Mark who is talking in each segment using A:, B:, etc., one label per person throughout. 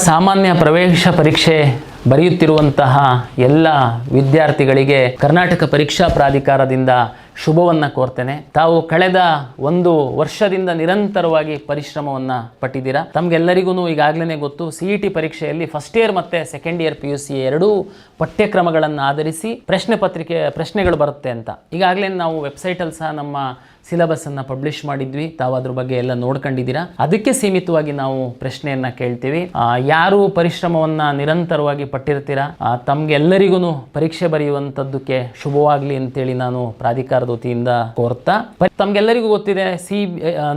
A: ಸಾಮಾನ್ಯ ಪ್ರವೇಶ ಪರೀಕ್ಷೆ ಬರೆಯುತ್ತಿರುವಂತಹ ಎಲ್ಲ ವಿದ್ಯಾರ್ಥಿಗಳಿಗೆ ಕರ್ನಾಟಕ ಪರೀಕ್ಷಾ ಪ್ರಾಧಿಕಾರದಿಂದ ಶುಭವನ್ನು ಕೋರ್ತೇನೆ. ತಾವು ಕಳೆದ ಒಂದು ವರ್ಷದಿಂದ ನಿರಂತರವಾಗಿ ಪರಿಶ್ರಮವನ್ನು ಪಟ್ಟಿದ್ದೀರಾ. ತಮಗೆಲ್ಲರಿಗೂ ಈಗಾಗಲೇ ಗೊತ್ತು, CET ಪರೀಕ್ಷೆಯಲ್ಲಿ ಫಸ್ಟ್ ಇಯರ್ ಮತ್ತು ಸೆಕೆಂಡ್ ಇಯರ್ PUC ಎರಡೂ ಪಠ್ಯಕ್ರಮಗಳನ್ನು ಆಧರಿಸಿ ಪ್ರಶ್ನೆಗಳು ಬರುತ್ತೆ ಅಂತ ಈಗಾಗಲೇ ನಾವು ವೆಬ್ಸೈಟಲ್ಲಿ ಸಹ ನಮ್ಮ ಸಿಲೆಬಸ್ಸನ್ನು ಪಬ್ಲಿಷ್ ಮಾಡಿದ್ವಿ. ತಾವು ಅದ್ರ ಬಗ್ಗೆ ಎಲ್ಲ ನೋಡ್ಕೊಂಡಿದ್ದೀರಾ. ಅದಕ್ಕೆ ಸೀಮಿತವಾಗಿ ನಾವು ಪ್ರಶ್ನೆಯನ್ನು ಕೇಳ್ತೀವಿ. ಯಾರು ಪರಿಶ್ರಮವನ್ನು ನಿರಂತರವಾಗಿ ಪಟ್ಟಿರ್ತೀರಾ ತಮಗೆಲ್ಲರಿಗೂ ಪರೀಕ್ಷೆ ಬರೆಯುವಂಥದ್ದಕ್ಕೆ ಶುಭವಾಗಲಿ ಅಂತೇಳಿ ನಾನು ಪ್ರಾಧಿಕಾರದ ವತಿಯಿಂದ ಕೋರ್ತಾ, ತಮಗೆಲ್ಲರಿಗೂ ಗೊತ್ತಿದೆ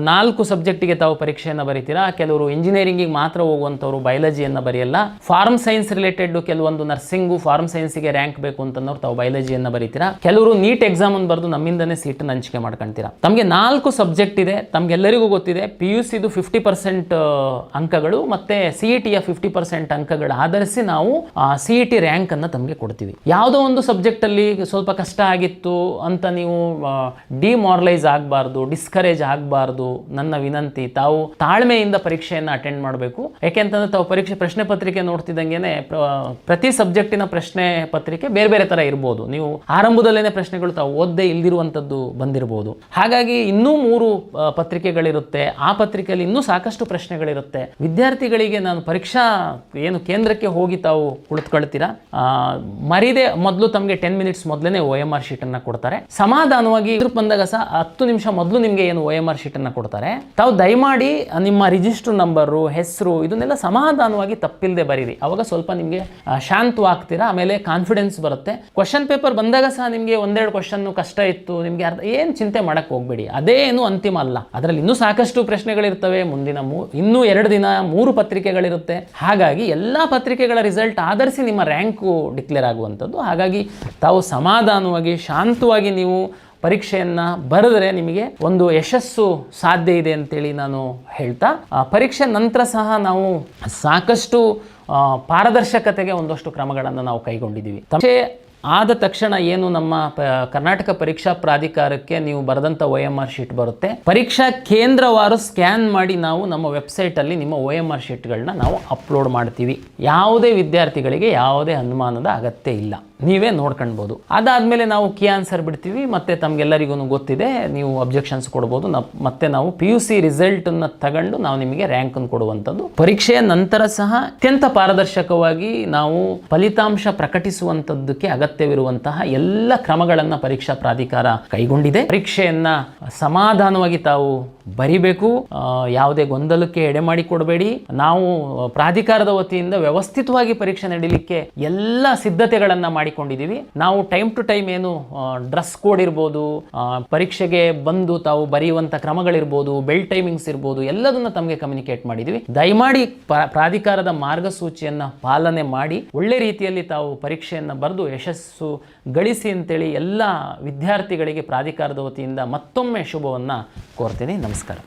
A: 4 ಸಬ್ಜೆಕ್ಟಿಗೆ ತಾವು ಪರೀಕ್ಷೆಯನ್ನು ಬರೀತೀರಾ. ಕೆಲವರು ಇಂಜಿನಿಯರಿಂಗಿಗೆ ಮಾತ್ರ ಹೋಗುವಂಥವ್ರು ಬಯಾಲಜಿಯನ್ನು ಬರೆಯಲ್ಲ. ಫಾರ್ಮ್ ಸೈನ್ಸ್ ರಿಲೇಟೆಡ್ ಕೆಲವೊಂದು ನರ್ಸಿಂಗು ಫಾರ್ಮ್ ಸೈನ್ಸಿಗೆ ರ್ಯಾಂಕ್ ಬೇಕು ಅಂತಂದವ್ರು ತಾವು ಬಯಾಲಜಿಯನ್ನು ಬರೀತೀರಾ. ಕೆಲವರು ನೀಟ್ ಎಕ್ಸಾಮ್ ಅನ್ನು ಬರೆದು ನಮ್ಮಿಂದನೇ ಸೀಟನ್ನು ಹಂಚಿಕೆ ಮಾಡ್ಕೊಳ್ತೀರಾ. ತಮಗೆ 4 ಸಬ್ಜೆಕ್ಟ್ ಇದೆ. ತಮಗೆಲ್ಲರಿಗೂ ಗೊತ್ತಿದೆ PUCದು 50% ಅಂಕಗಳು ಮತ್ತು CETಯ 50% ಅಂಕಗಳು ಆಧರಿಸಿ ನಾವು CET ರ್ಯಾಂಕನ್ನು ತಮಗೆ ಕೊಡ್ತೀವಿ. ಯಾವುದೋ ಒಂದು ಸಬ್ಜೆಕ್ಟಲ್ಲಿ ಸ್ವಲ್ಪ ಕಷ್ಟ ಆಗಿತ್ತು ಅಂತ ನೀವು ಡಿಮಾರಲೈಸ್ ಆಗಬಾರ್ದು, ಡಿಸ್ಕರೇಜ್ ಆಗಬಾರ್ದು. ನನ್ನ ವಿನಂತಿ, ತಾವು ತಾಳ್ಮೆಯಿಂದ ಪರೀಕ್ಷೆಯನ್ನು ಅಟೆಂಡ್ ಮಾಡಬೇಕು. ಯಾಕೆಂತಂದ್ರೆ ತಾವು ಪ್ರಶ್ನೆ ಪತ್ರಿಕೆ ನೋಡ್ತಿದ್ದಂಗೆ ಪ್ರತಿ ಸಬ್ಜೆಕ್ಟಿನ ಪ್ರಶ್ನೆ ಪತ್ರಿಕೆ ಬೇರೆ ಬೇರೆ ಥರ ಇರ್ಬೋದು. ನೀವು ಆರಂಭದಲ್ಲೇ ಪ್ರಶ್ನೆಗಳು ತಾವು ಓದದೇ ಇಲ್ದಿರುವಂಥದ್ದು ಬಂದಿರಬಹುದು. ಹಾಗಾಗಿ ಇನ್ನೂ 3 ಪತ್ರಿಕೆಗಳಿರುತ್ತೆ. ಆ ಪತ್ರಿಕೆಯಲ್ಲಿ ಇನ್ನೂ ಸಾಕಷ್ಟು ಪ್ರಶ್ನೆಗಳಿರುತ್ತೆ. ವಿದ್ಯಾರ್ಥಿಗಳಿಗೆ ನಾನು ಪರೀಕ್ಷಾ ಕೇಂದ್ರಕ್ಕೆ ಹೋಗಿ ತಾವು ಕುಳಿತುಕೊಳ್ತೀರಾ, ಮರಿದೆ ಮೊದಲು ತಮಗೆ 10 ಮಿನಿಟ್ಸ್ ಮೊದಲೇ OMR ಶೀಟನ್ನು ಕೊಡ್ತಾರೆ. ಸಮಾಧಾನವಾಗಿ ಬಂದಾಗ ಸಹ 10 ನಿಮಿಷ ಮೊದಲು ನಿಮಗೆ OMR ಶೀಟನ್ನು ಕೊಡ್ತಾರೆ. ತಾವು ದಯಮಾಡಿ ನಿಮ್ಮ ರಿಜಿಸ್ಟರ್ ನಂಬರು, ಹೆಸರು ಇದನ್ನೆಲ್ಲ ಸಮಾಧಾನವಾಗಿ ತಪ್ಪಿಲ್ಲದೆ ಬರೀರಿ. ಅವಾಗ ಸ್ವಲ್ಪ ನಿಮಗೆ ಶಾಂತವಾಗ್ತೀರಾ. ಆಮೇಲೆ ಕಾನ್ಫಿಡೆನ್ಸ್ ಬರುತ್ತೆ. ಕ್ವಶನ್ ಪೇಪರ್ ಬಂದಾಗ ಸಹ ನಿಮಗೆ 1-2 ಕ್ವಶನ್ ಕಷ್ಟ ಇತ್ತು, ನಿಮಗೆ ಏನು ಚಿಂತೆ ಮಾಡಕ್ಕೆ ಹೋಗ್ಬೇಡಿ. ಅದೇ ಏನು ಅಂತಿಮ ಅಲ್ಲ. ಅದರಲ್ಲಿ ಇನ್ನೂ ಸಾಕಷ್ಟು ಪ್ರಶ್ನೆಗಳಿರ್ತವೆ. ಮುಂದಿನ ಇನ್ನೂ 2 ದಿನ 3 ಪತ್ರಿಕೆಗಳಿರುತ್ತೆ. ಹಾಗಾಗಿ ಎಲ್ಲ ಪತ್ರಿಕೆಗಳ ರಿಸಲ್ಟ್ ಆಧರಿಸಿ ನಿಮ್ಮ ರ್ಯಾಂಕು ಡಿಕ್ಲೇರ್ ಆಗುವಂಥದ್ದು. ಹಾಗಾಗಿ ತಾವು ಸಮಾಧಾನವಾಗಿ ಶಾಂತವಾಗಿ ನೀವು ಪರೀಕ್ಷೆಯನ್ನು ಬರೆದರೆ ನಿಮಗೆ ಒಂದು ಯಶಸ್ಸು ಸಾಧ್ಯ ಇದೆ ಅಂತೇಳಿ ನಾನು ಹೇಳ್ತಾ, ಪರೀಕ್ಷೆ ನಂತರ ಸಹ ನಾವು ಸಾಕಷ್ಟು ಪಾರದರ್ಶಕತೆಗೆ ಒಂದಷ್ಟು ಕ್ರಮಗಳನ್ನು ನಾವು ಕೈಗೊಂಡಿದ್ದೀವಿ. ಆದ ತಕ್ಷಣ ಏನು ನಮ್ಮ ಕರ್ನಾಟಕ ಪರೀಕ್ಷಾ ಪ್ರಾಧಿಕಾರಕ್ಕೆ ನೀವು ಬರೆದಂಥ OMR ಶೀಟ್ ಬರುತ್ತೆ. ಪರೀಕ್ಷಾ ಕೇಂದ್ರವಾರು ಸ್ಕ್ಯಾನ್ ಮಾಡಿ ನಾವು ನಮ್ಮ ವೆಬ್ಸೈಟಲ್ಲಿ ನಿಮ್ಮ OMR ಶೀಟ್ಗಳನ್ನ ನಾವು ಅಪ್ಲೋಡ್ ಮಾಡ್ತೀವಿ. ಯಾವುದೇ ವಿದ್ಯಾರ್ಥಿಗಳಿಗೆ ಯಾವುದೇ ಅನುಮಾನದ ಅಗತ್ಯ ಇಲ್ಲ, ನೀವೇ ನೋಡ್ಕೊಳ್ಬೋದು. ಅದಾದಮೇಲೆ ನಾವು ಕೀ ಆನ್ಸರ್ ಬಿಡ್ತೀವಿ. ಮತ್ತು ತಮಗೆಲ್ಲರಿಗೂ ಗೊತ್ತಿದೆ, ನೀವು ಅಬ್ಜೆಕ್ಷನ್ಸ್ ಕೊಡ್ಬೋದು. ಮತ್ತೆ ನಾವು PUC ರಿಸಲ್ಟನ್ನು ತಗೊಂಡು ನಾವು ನಿಮಗೆ ರ್ಯಾಂಕನ್ನು ಕೊಡುವಂಥದ್ದು. ಪರೀಕ್ಷೆಯ ನಂತರ ಸಹ ಅತ್ಯಂತ ಪಾರದರ್ಶಕವಾಗಿ ನಾವು ಫಲಿತಾಂಶ ಪ್ರಕಟಿಸುವಂಥದ್ದಕ್ಕೆ ಅಗತ್ಯವಿರುವಂತಹ ಎಲ್ಲ ಕ್ರಮಗಳನ್ನು ಪರೀಕ್ಷಾ ಪ್ರಾಧಿಕಾರ ಕೈಗೊಂಡಿದೆ. ಪರೀಕ್ಷೆಯನ್ನು ಸಮಾಧಾನವಾಗಿ ತಾವು ಬರಿಬೇಕು. ಯಾವುದೇ ಗೊಂದಲಕ್ಕೆ ಎಡೆ ಮಾಡಿ ಕೊಡಬೇಡಿ. ನಾವು ಪ್ರಾಧಿಕಾರದ ವತಿಯಿಂದ ವ್ಯವಸ್ಥಿತವಾಗಿ ಪರೀಕ್ಷೆ ನಡೀಲಿಕ್ಕೆ ಎಲ್ಲ ಸಿದ್ಧತೆಗಳನ್ನು ಮಾಡಿಕೊಂಡಿದ್ದೀವಿ. ನಾವು ಟೈಮ್ ಟು ಟೈಮ್ ಏನು ಡ್ರೆಸ್ ಕೋಡ್ ಇರ್ಬೋದು, ಪರೀಕ್ಷೆಗೆ ಬಂದು ತಾವು ಬರೆಯುವಂಥ ಕ್ರಮಗಳಿರ್ಬೋದು, ಬೆಲ್ ಟೈಮಿಂಗ್ಸ್ ಇರ್ಬೋದು, ಎಲ್ಲದನ್ನು ತಮಗೆ ಕಮ್ಯುನಿಕೇಟ್ ಮಾಡಿದ್ದೀವಿ. ದಯಮಾಡಿ ಪ್ರಾಧಿಕಾರದ ಮಾರ್ಗಸೂಚಿಯನ್ನು ಪಾಲನೆ ಮಾಡಿ ಒಳ್ಳೆ ರೀತಿಯಲ್ಲಿ ತಾವು ಪರೀಕ್ಷೆಯನ್ನು ಬರೆದು ಯಶಸ್ಸು ಗಳಿಸಿ ಅಂತೇಳಿ ಎಲ್ಲ ವಿದ್ಯಾರ್ಥಿಗಳಿಗೆ ಪ್ರಾಧಿಕಾರದ ವತಿಯಿಂದ ಮತ್ತೊಮ್ಮೆ ಶುಭವನ್ನು ಕೋರ್ತೀನಿ. ನಮಸ್ಕಾರ.